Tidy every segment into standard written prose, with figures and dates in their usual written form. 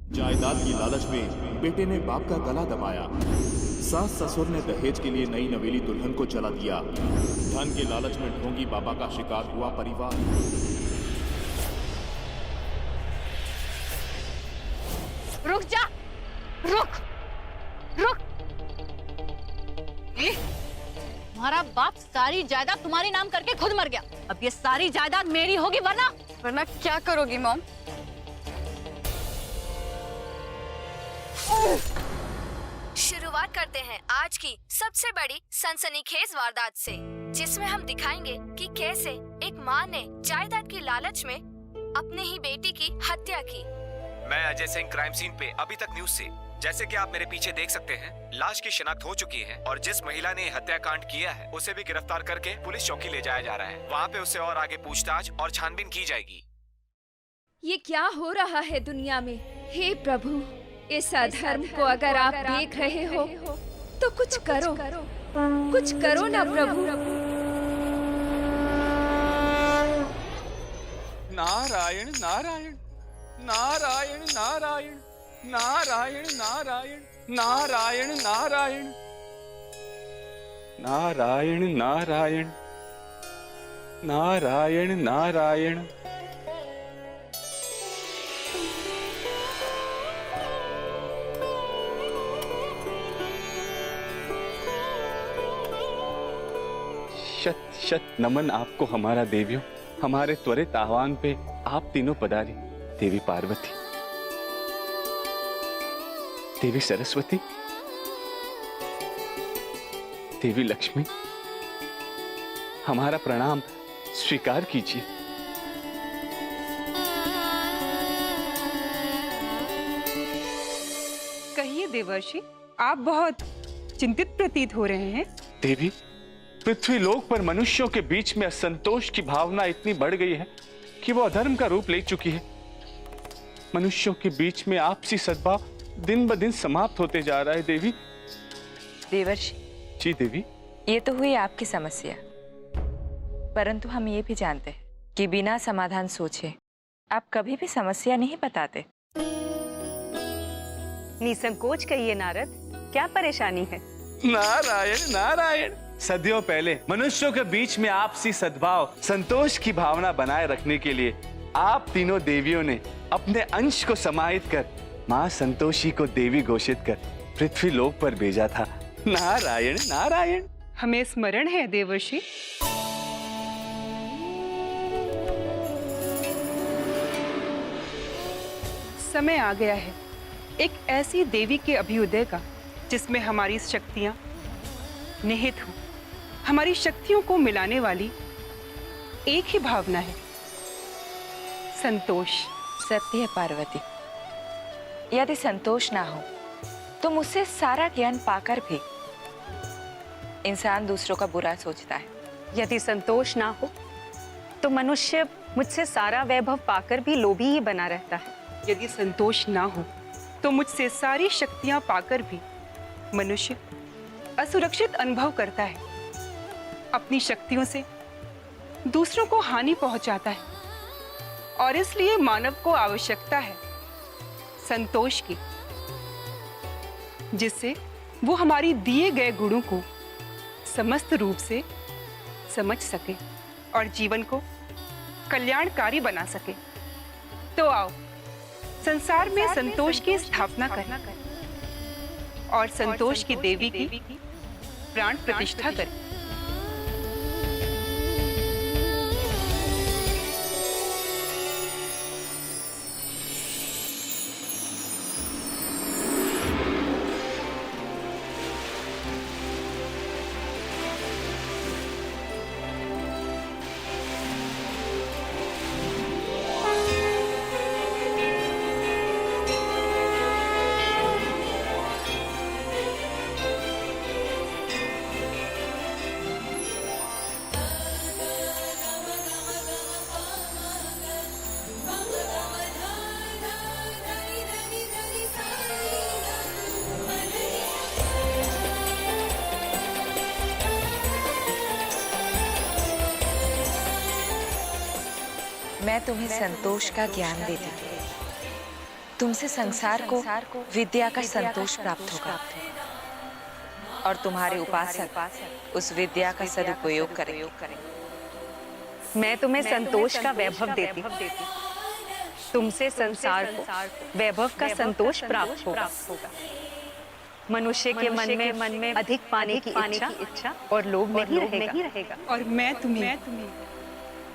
जायदाद की लालच में बेटे ने बाप का गला दबाया। सास ससुर ने दहेज के लिए नई नवेली दुल्हन को जला दिया। धन के लालच में ढोंगी बाबा का शिकार हुआ परिवार। रुक जा, रुक रुक। तुम्हारा बाप सारी जायदाद तुम्हारे नाम करके खुद मर गया। अब ये सारी जायदाद मेरी होगी, वरना क्या करोगी मॉम? शुरुआत करते हैं आज की सबसे बड़ी सनसनीखेज वारदात से, जिसमें हम दिखाएंगे कि कैसे एक मां ने जायदाद की लालच में अपने ही बेटी की हत्या की। मैं अजय सिंह, क्राइम सीन पे अभी तक न्यूज से। जैसे कि आप मेरे पीछे देख सकते हैं, लाश की शिनाख्त हो चुकी है और जिस महिला ने हत्याकांड किया है उसे भी गिरफ्तार करके पुलिस चौकी ले जाया जा रहा है। वहाँ पे उससे और आगे पूछताछ और छानबीन की जाएगी। ये क्या हो रहा है दुनिया में? हे प्रभु, इस अधर्म को अगर आप देख रहे हो तो कुछ करो, कुछ करो ना प्रभु। नारायण नारायण नारायण नारायण नारायण नारायण नारायण नारायण नारायण नारायण नारायण नारायण। शत शत नमन आपको हमारा देवियों। हमारे त्वरित आह्वान पे आप तीनों पधारी। देवी पार्वती, देवी सरस्वती, देवी लक्ष्मी, हमारा प्रणाम स्वीकार कीजिए। कहिए देवर्षि, आप बहुत चिंतित प्रतीत हो रहे हैं। देवी, पृथ्वी लोक पर मनुष्यों के बीच में असंतोष की भावना इतनी बढ़ गई है कि वो अधर्म का रूप ले चुकी है। मनुष्यों के बीच में आपसी सद्भाव दिन ब दिन समाप्त होते जा रहा है। देवी। देवर्षि जी देवी। ये तो हुई आपकी समस्या, परंतु हम ये भी जानते हैं कि बिना समाधान सोचे आप कभी भी समस्या नहीं बताते। निसंकोच कहिए नारद, क्या परेशानी है? नारायण नारायण। सदियों पहले मनुष्यों के बीच में आपसी सद्भाव, संतोष की भावना बनाए रखने के लिए आप तीनों देवियों ने अपने अंश को समाहित कर मां संतोषी को देवी घोषित कर पृथ्वी लोक पर भेजा था। नारायण नारायण। हमें स्मरण है देवर्षि। समय आ गया है एक ऐसी देवी के अभ्युदय का जिसमें हमारी शक्तियां निहित हो। हमारी शक्तियों को मिलाने वाली एक ही भावना है, संतोष। सत्य है पार्वती, यदि संतोष ना हो तो मुझसे सारा ज्ञान पाकर भी इंसान दूसरों का बुरा सोचता है। यदि संतोष ना हो तो मनुष्य मुझसे सारा वैभव पाकर भी लोभी ही बना रहता है। यदि संतोष ना हो तो मुझसे सारी शक्तियां पाकर भी मनुष्य असुरक्षित अनुभव करता है, अपनी शक्तियों से दूसरों को हानि पहुंचाता है। और इसलिए मानव को आवश्यकता है संतोष की, जिससे वो हमारी दिए गए गुणों को समस्त रूप से समझ सके और जीवन को कल्याणकारी बना सके। तो आओ संसार में संतोष की स्थापना करें और संतोष की देवी की प्राण प्रतिष्ठा करें। मैं तुम्हें संतोष का ज्ञान देती थी, तुमसे संसार को विद्या का संतोष प्राप्त होगा और तुम्हारे उपासक उस विद्या का सदुपयोग करेंगे। मैं तुम्हें संतोष का वैभव देती हूँ, तुमसे संसार को वैभव का संतोष प्राप्त होगा। मनुष्य के मन में अधिक पाने की इच्छा और लोभ नहीं रहेगा। और मैं तुम्हें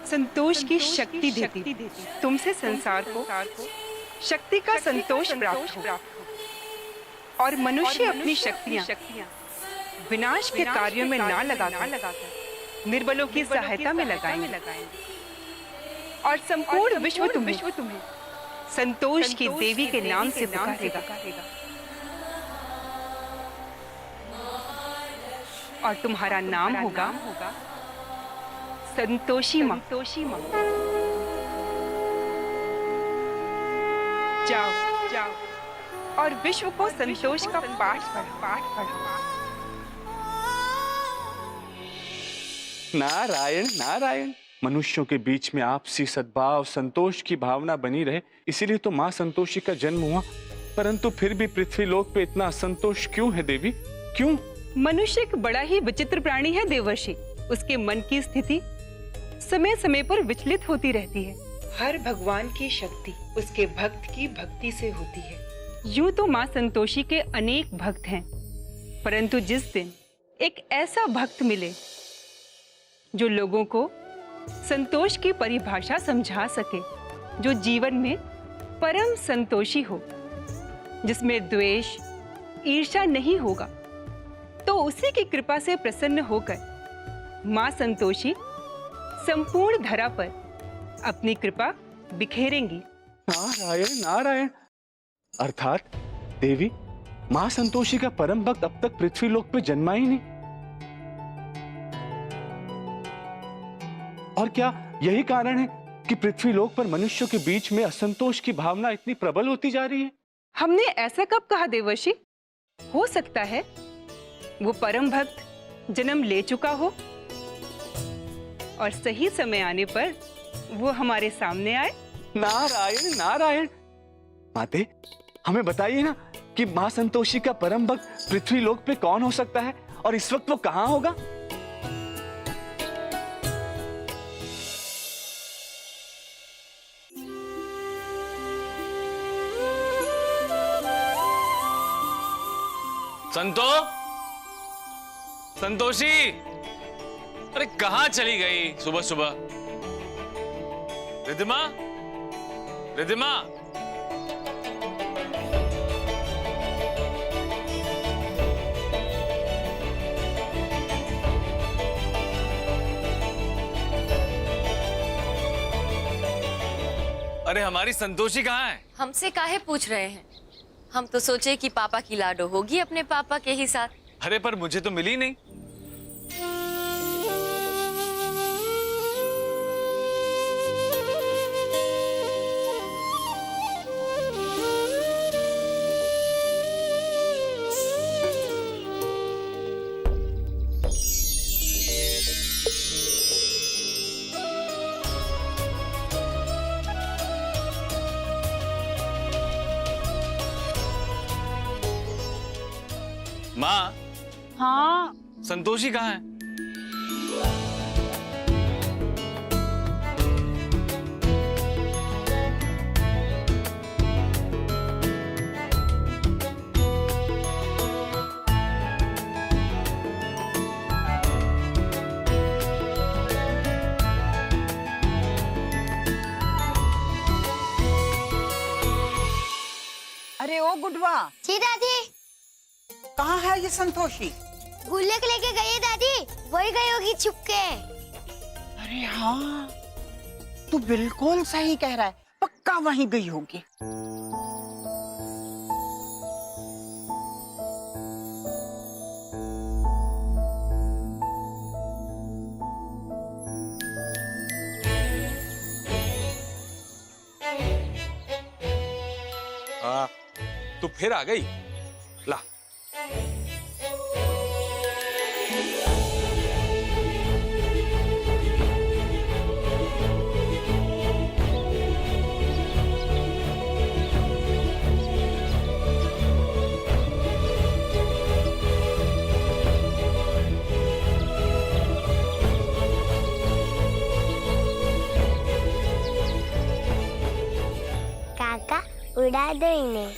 संतोष की शक्ति देती, तुमसे संसार को शक्ति का संतोष प्राप्त हो और मनुष्य अपनी शक्तियाँ विनाश के कार्यों में ना लगाकर निर्बलों की सहायता में लगाएंगे और संपूर्ण विश्व तुम्हें संतोष की देवी के नाम से पुकारेगा और तुम्हारा नाम होगा संतोषी माँ। जाओ और विश्व को संतोष का पाठ पढ़ो। नारायण नारायण। मनुष्यों के बीच में आपसी सद्भाव संतोष की भावना बनी रहे, इसीलिए तो माँ संतोषी का जन्म हुआ। परंतु फिर भी पृथ्वी लोक पे इतना असंतोष क्यों है देवी, क्यों? मनुष्य एक बड़ा ही विचित्र प्राणी है देवर्षि। उसके मन की स्थिति समय समय पर विचलित होती रहती है। हर भगवान की शक्ति उसके भक्त की भक्ति से होती है। यूं तो माँ संतोषी के अनेक भक्त हैं, परंतु जिस दिन एक ऐसा भक्त मिले जो लोगों को संतोष की परिभाषा समझा सके, जो जीवन में परम संतोषी हो, जिसमें द्वेष ईर्ष्या नहीं होगा, तो उसी की कृपा से प्रसन्न होकर माँ संतोषी संपूर्ण धरा पर अपनी कृपा बिखेरेंगी। नारायण नारायण। अर्थात देवी माँ संतोषी का परम भक्त अब तक पृथ्वी लोक पे जन्मा ही नहीं। और क्या यही कारण है कि पृथ्वी लोक पर मनुष्यों के बीच में असंतोष की भावना इतनी प्रबल होती जा रही है? हमने ऐसा कब कहा देवर्षि? हो सकता है वो परम भक्त जन्म ले चुका हो और सही समय आने पर वो हमारे सामने आए। नारायण नारायण। माते हमें बताइए ना कि माँ संतोषी का परम भक्त पृथ्वी लोक पे कौन हो सकता है और इस वक्त वो कहाँ होगा? संतोषी, अरे कहाँ चली गई सुबह सुबह? रिद्धिमा, रिद्धिमा। अरे हमारी संतोषी कहाँ है? हमसे काहे पूछ रहे हैं? हम तो सोचे कि पापा की लाडो होगी अपने पापा के ही साथ। अरे पर मुझे तो मिली नहीं। माँ। हाँ। संतोषी कहाँ है? अरे ओ गुडवा। जी दादी। कहाँ है ये संतोषी? गुल्लक लेके गई दादी, वही गई होगी छुपके। अरे हाँ, तू बिल्कुल सही कह रहा है, पक्का वहीं गई होगी। तू फिर आ गई? ला। उड़ा दो इन्हें।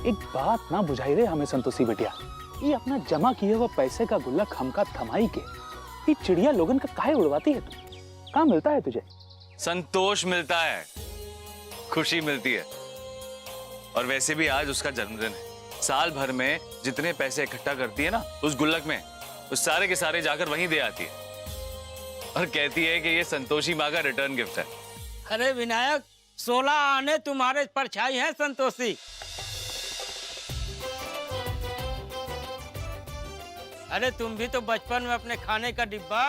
एक बात ना बुझाई रे हमें संतोषी बेटिया, ये अपना जमा किए हुआ पैसे का गुल्लक हमका थमाई के ये चिड़िया लोगन का काहे उड़वाती है तू? कहाँ मिलता है तुझे? संतोष मिलता है, खुशी मिलती है। और वैसे भी आज उसका जन्मदिन है। साल भर में जितने पैसे इकट्ठा करती है ना उस गुल्लक में, उस सारे के सारे जाकर वहीं दे आती है और कहती है कि ये संतोषी माँ का रिटर्न गिफ्ट है। अरे विनायक, 16 आने तुम्हारे परछाई है संतोषी। अरे तुम भी तो बचपन में अपने खाने का डिब्बा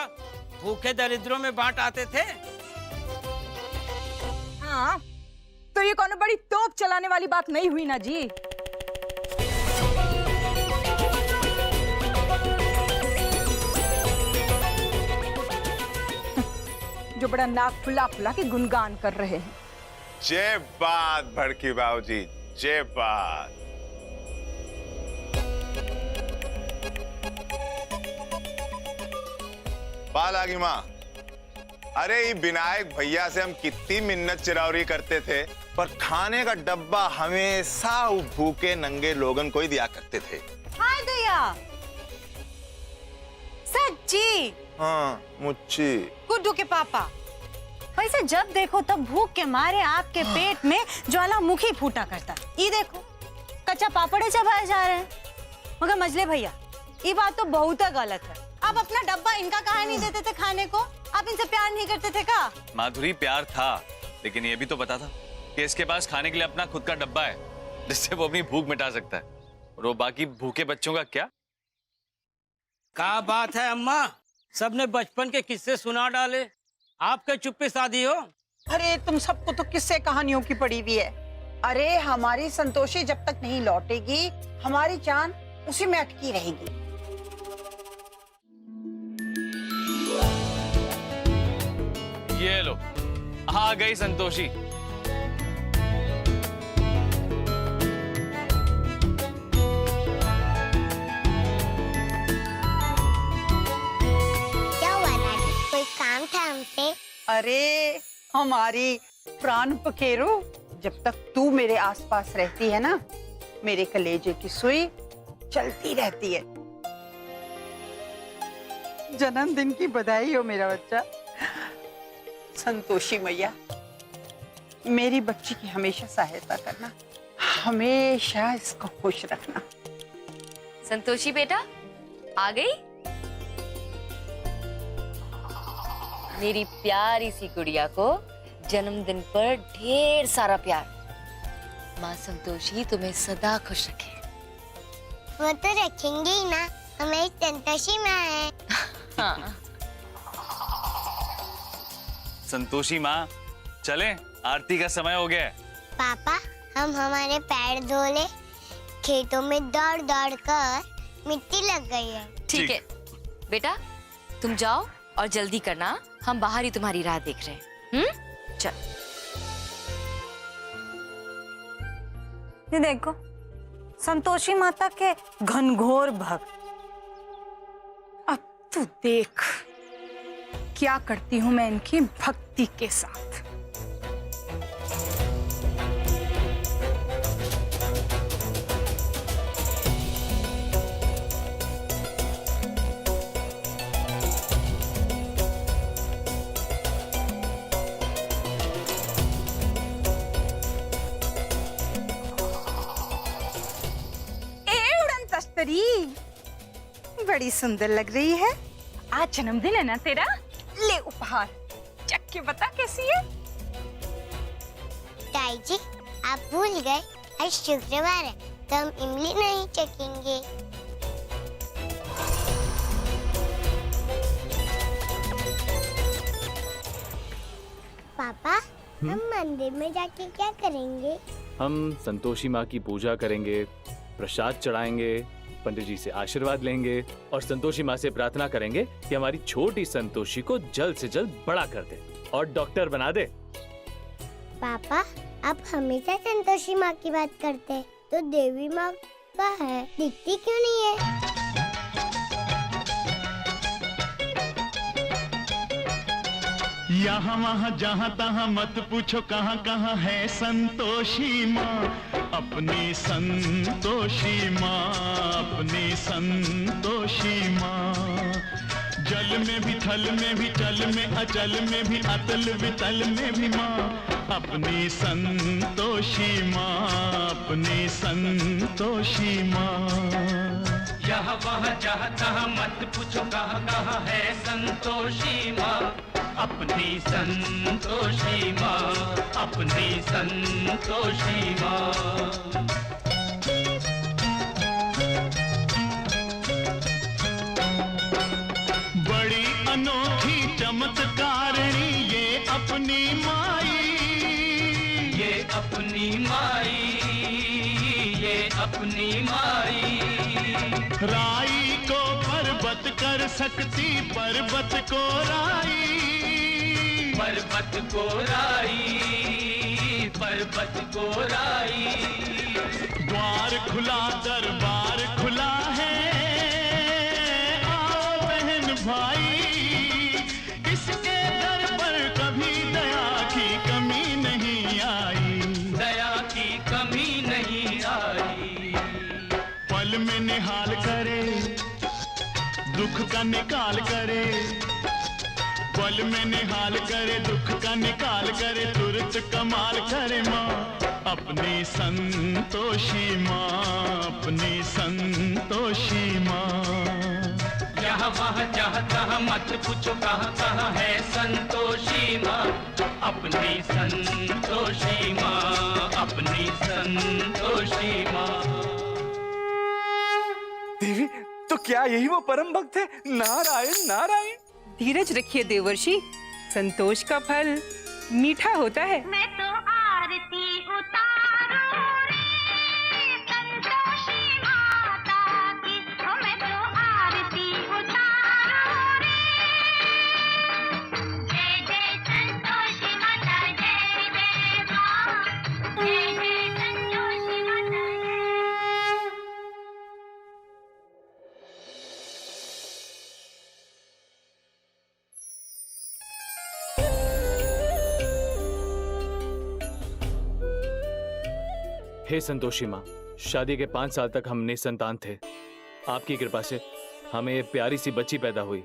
भूखे दरिद्रों में बांट आते थे। हाँ, तो ये कौन बड़ी तोप चलाने वाली बात नहीं हुई ना जी। जो बड़ा नाक फुला फुला के गुणगान कर रहे हैं। जय बात भड़की बाबूजी, जय बात। बाल आगी माँ, अरे ये विनायक भैया से हम कितनी मिन्नत चिरौरी करते थे, पर खाने का डब्बा हमेशा वो भूखे नंगे लोगन को ही दिया करते थे। हाय दया, सच्ची? हाँ मुच्ची। गुड्डू के पापा, वैसे जब देखो तब भूख के मारे आपके पेट में ज्वालामुखी फूटा करता। ये देखो कच्चा पापड़े चबाए जा रहे हैं। मगर मजले भैया, ये बात तो बहुत गलत है। आप अपना डब्बा इनका काहे नहीं देते थे खाने को? आप इनसे प्यार नहीं करते थे का? माधुरी, प्यार था, लेकिन ये भी तो पता था कि इसके पास खाने के लिए अपना खुद का डब्बा है जिससे वो अपनी भूख मिटा सकता है। और वो बाकी भूखे बच्चों का क्या? क्या बात है अम्मा, सबने बचपन के किस्से सुना डाले, आपके चुप्पी साधी हो। अरे तुम सबको तो किस्से कहानियों की पड़ी हुई है। अरे हमारी संतोषी जब तक नहीं लौटेगी, हमारी जान उसी में अटकी रहेगी। ये लो, आ गई संतोषी। क्या हुआ दादी, कोई काम था हमसे? अरे हमारी प्राण पखेरु, जब तक तू मेरे आसपास रहती है ना, मेरे कलेजे की सुई चलती रहती है। जन्मदिन की बधाई हो मेरा बच्चा। संतोषी मैया, मेरी बच्ची की हमेशा सहायता करना, हमेशा इसको खुश रखना। संतोषी बेटा आ गई? मेरी प्यारी सी गुड़िया को जन्मदिन पर ढेर सारा प्यार। माँ संतोषी तुम्हें सदा खुश रखे। वो तो रखेंगे ही ना, हमें संतोषी माँ है। हाँ। संतोषी माँ, चले, आरती का समय हो गया है। पापा, हम हमारे पैर धो ले, खेतों में दौड़ दौड़ कर मिट्टी लग गई है। ठीक है बेटा, तुम जाओ और जल्दी करना, हम बाहर ही तुम्हारी राह देख रहे हैं। चल। ये देखो, संतोषी माता के घनघोर भक्त। अब तू देख क्या करती हूँ मैं इनकी भक्ति के साथ। बड़ी सुंदर लग रही है। आज जन्मदिन है ना तेरा, ले उपहार। चख के बता कैसी है। ताई जी, आप भूल गए आज शुक्रवार है तो हम इमली नहीं चखेंगे। पापा, हम मंदिर में जाके क्या करेंगे? हम संतोषी माँ की पूजा करेंगे, प्रसाद चढ़ाएंगे, पंडित जी से आशीर्वाद लेंगे और संतोषी माँ से प्रार्थना करेंगे कि हमारी छोटी संतोषी को जल्द से जल्द बड़ा कर दे और डॉक्टर बना दे। पापा, आप हमेशा संतोषी माँ की बात करते हैं, तो देवी माँ का है, दिखती क्यों नहीं है? यहाँ वहाँ जहाँ तहाँ मत पूछो कहाँ कहाँ है संतोषी माँ, अपनी संतोषी माँ, अपनी संतोषी माँ। जल में भी, थल में भी, चल में, अचल में भी, अतल वितल में भी माँ, अपनी संतोषी माँ, अपनी संतोषी माँ। यहाँ वहाँ जहाँ तहाँ मत पूछो कहाँ कहाँ है संतोषी माँ, अपनी संतोषी माँ, अपनी संतोषी माँ। बड़ी अनोखी चमत्कारिणी ये अपनी माई, ये अपनी माई, ये अपनी माई। राई को पर्वत कर सकती, पर्वत को राई, पर्वत को राई, पर्वत को राई। द्वार खुला, दरबार खुला है, आओ बहन भाई, इसके दर पर कभी दया की कमी नहीं आई, दया की कमी नहीं आई। पल में निहाल करे, दुख का निकाल करे, पल में निहाल करे, दुख का निकाल करे, तुरंत कमाल करे माँ, अपनी संतोषी माँ, अपनी संतोषी माँ। यहाँ वहाँ जहाँ तहाँ मत पूछो कहाँ कहाँ है संतोषी माँ, अपनी संतोषी माँ, अपनी संतोषी माँ। देवी, तो क्या यही वो परम भक्त है? नारायण नारायण। धीरज रखिए देवर्षि, संतोष का फल मीठा होता है। मैं तो आरती उतारूं रे संतोषी माता की, मैं तो आरती उतारूं रे। जय जय संतोषी माता, जय जय माँ, जय जय संतोषी माता। हे संतोषी माँ, शादी के 5 साल तक हम निसंतान थे। आपकी कृपा से हमें एक प्यारी सी बच्ची पैदा हुई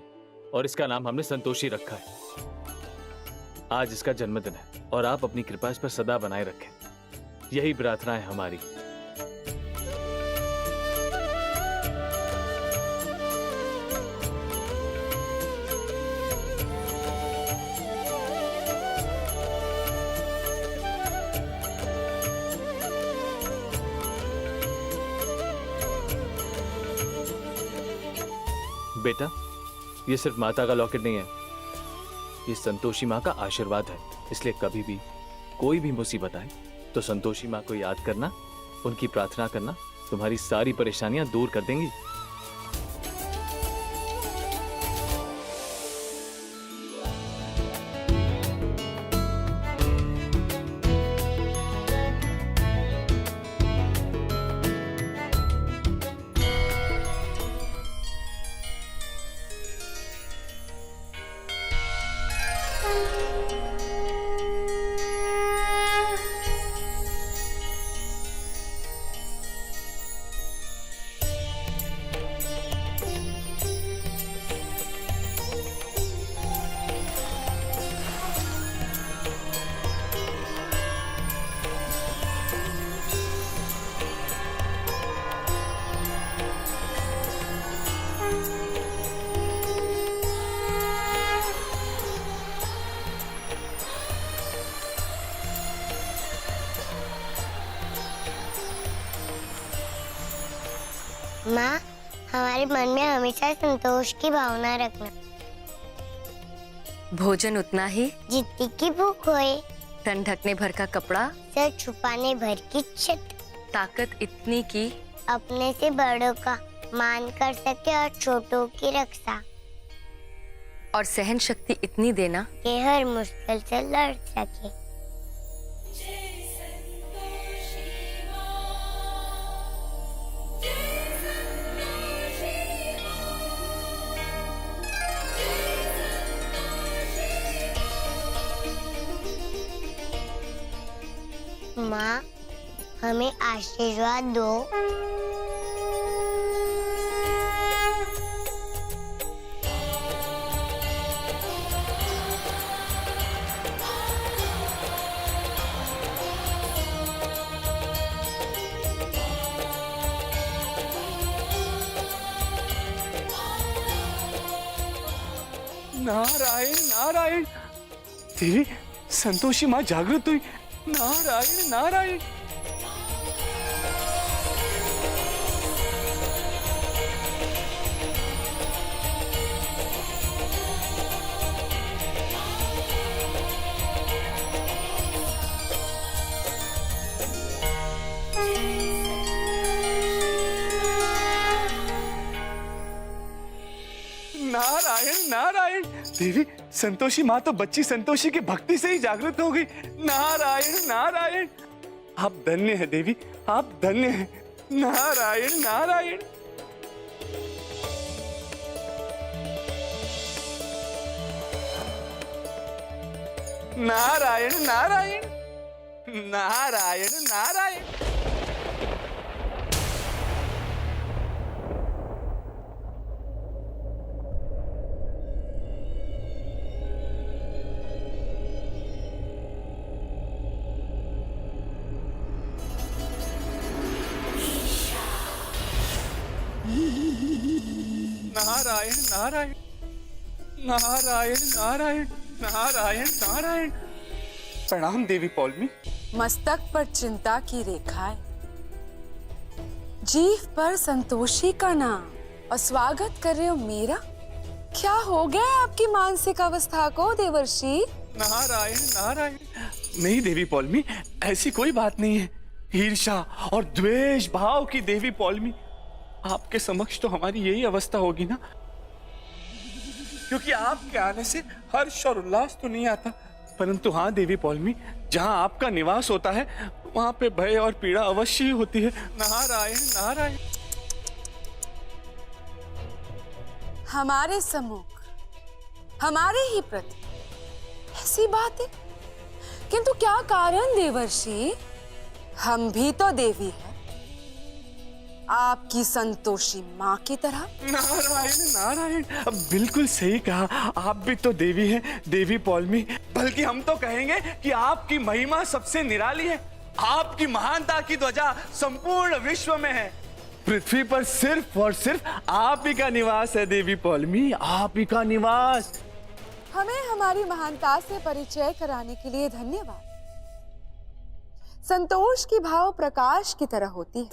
और इसका नाम हमने संतोषी रखा है। आज इसका जन्मदिन है और आप अपनी कृपा इस पर सदा बनाए रखें, यही प्रार्थना है हमारी। बेटा, ये सिर्फ माता का लॉकेट नहीं है, ये संतोषी माँ का आशीर्वाद है। इसलिए कभी भी कोई भी मुसीबत आए तो संतोषी माँ को याद करना, उनकी प्रार्थना करना तुम्हारी सारी परेशानियां दूर कर देंगी। हमारे मन में हमेशा संतोष की भावना रखना। भोजन उतना ही जितनी की भूख होए, तन ढकने भर का कपड़ा, सर छुपाने भर की छत, ताकत इतनी की अपने से बड़ों का मान कर सके और छोटों की रक्षा, और सहन शक्ति इतनी देना कि हर मुश्किल से लड़ सके। माँ, हमें आशीर्वाद दो। नारायण नारायण। देवी संतोषी माँ जागृत हुई। नारायण नारायण। नारायण नारायण। देवी संतोषी माँ तो बच्ची संतोषी की भक्ति से ही जागृत हो गई। नारायण नारायण। आप धन्य है देवी, आप धन्य हैं। नारायण नारायण। नारायण नारायण। नारायण नारायण। नारायण नारायण। नारायण नारायण। नारायण नारायण। प्रणाम देवी पौलमी। मस्तक पर चिंता की रेखाएं, जीभ पर संतोषी का नाम, और स्वागत कर रहे हो मेरा। क्या हो गया आपकी मानसिक अवस्था को देवर्षि? नारायण नारायण। नहीं देवी पौलमी, ऐसी कोई बात नहीं है। ईर्ष्या और द्वेष भाव की देवी पौलमी, आपके समक्ष तो हमारी यही अवस्था होगी ना, क्योंकि आपके आने से हर्ष और उल्लास तो नहीं आता, परंतु हाँ देवी पौलमी, जहाँ आपका निवास होता है वहां पे भय और पीड़ा अवश्य ही होती है। नारायण नारायण। हमारे सम्मुख हमारे ही प्रति ऐसी बात है, किंतु क्या कारण देवर्षि? हम भी तो देवी हैं, आपकी संतोषी माँ की तरह। नारायण नारायण। अब बिल्कुल सही कहा, आप भी तो देवी हैं देवी पौलमी। बल्कि हम तो कहेंगे कि आपकी महिमा सबसे निराली है। आपकी महानता की ध्वजा संपूर्ण विश्व में है। पृथ्वी पर सिर्फ और सिर्फ आप ही का निवास है देवी पौलमी, आप ही का निवास। हमें हमारी महानता से परिचय कराने के लिए धन्यवाद। संतोष की भाव प्रकाश की तरह होती है,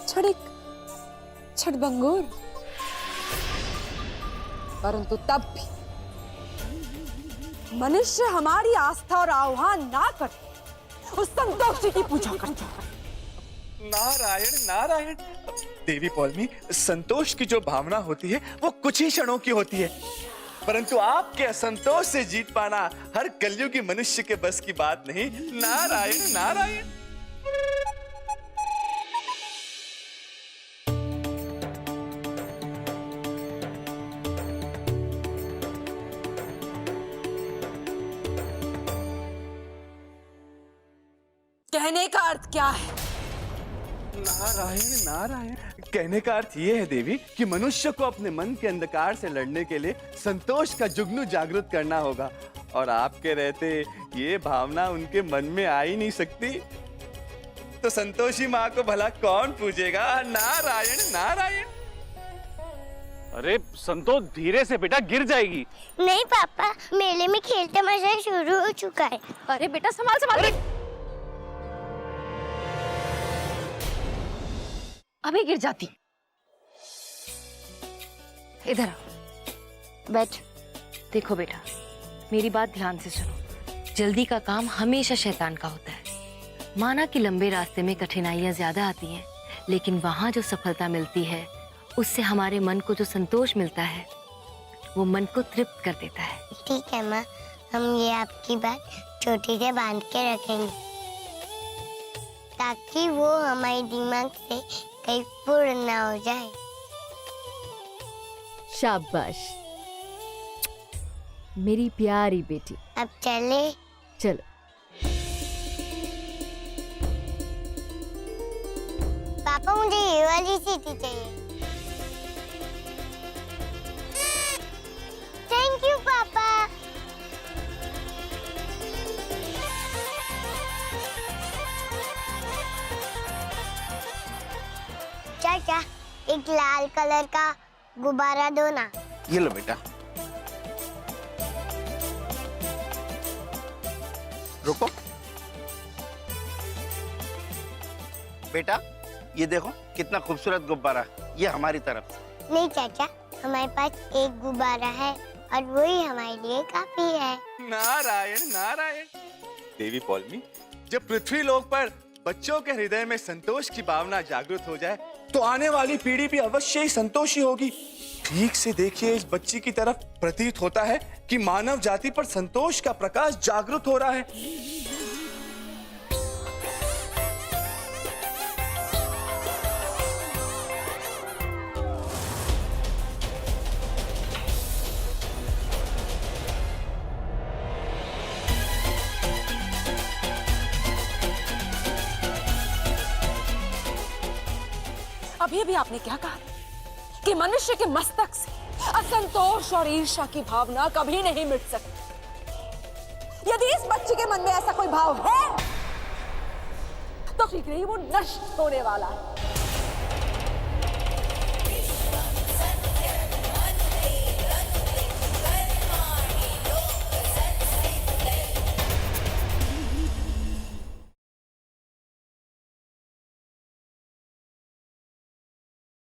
छड़िक छड़बंगुर, परंतु तब भी मनुष्य हमारी आस्था और आह्वान ना करते उस संतोषी की पूजा करता है। नारायण नारायण। देवी पौलमी, संतोष की जो भावना होती है वो कुछ ही क्षणों की होती है, परंतु आपके असंतोष से जीत पाना हर कलयुगी मनुष्य के बस की बात नहीं। नारायण नारायण। कहने का अर्थ क्या है? नारायण नारायण। कहने का अर्थ ये है देवी कि मनुष्य को अपने मन के अंधकार से लड़ने के लिए संतोष का जुगनू जागृत करना होगा, और आपके रहते ये भावना उनके मन में आ ही नहीं सकती, तो संतोषी माँ को भला कौन पूजेगा? नारायण नारायण। अरे संतोष, धीरे से बेटा, गिर जाएगी। नहीं पापा, मेले में खेल तमाशा शुरू हो चुका है। अरे बेटा संभाल संभाल। अभी गिर जाती। इधर आओ। बैठ। देखो बेटा, मेरी बात ध्यान से सुनो। जल्दी का काम हमेशा शैतान का होता है। माना कि लंबे रास्ते में कठिनाइयां ज्यादा आती हैं, लेकिन वहां जो सफलता मिलती है उससे हमारे मन को जो संतोष मिलता है वो मन को तृप्त कर देता है। ठीक है माँ, हम ये आपकी बात चोटी से बांध के रखेंगे ताकि वो हमारे दिमाग से कहीं पूर्ण ना हो जाए। शाबाश मेरी प्यारी बेटी। अब चले? चलो। पापा मुझे ये वाली सीटी चाहिए। थैंक यू पापा। चाचा, एक लाल कलर का गुब्बारा दो ना। ये लो बेटा। रुको बेटा, ये देखो कितना खूबसूरत गुब्बारा, ये हमारी तरफ से। नहीं चाचा, हमारे पास एक गुब्बारा है और वही हमारे लिए काफी है। नारायण नारायण। देवी पौलमी, जब पृथ्वी लोक पर बच्चों के हृदय में संतोष की भावना जागृत हो जाए तो आने वाली पीढ़ी भी अवश्य ही संतोषी होगी। ठीक से देखिए, इस बच्ची की तरफ प्रतीत होता है कि मानव जाति पर संतोष का प्रकाश जागृत हो रहा है। अभी अभी आपने क्या कहा कि मनुष्य के मस्तक से असंतोष और ईर्ष्या की भावना कभी नहीं मिट सकती। यदि इस बच्चे के मन में ऐसा कोई भाव है तो शीघ्र ही वो नष्ट होने वाला है।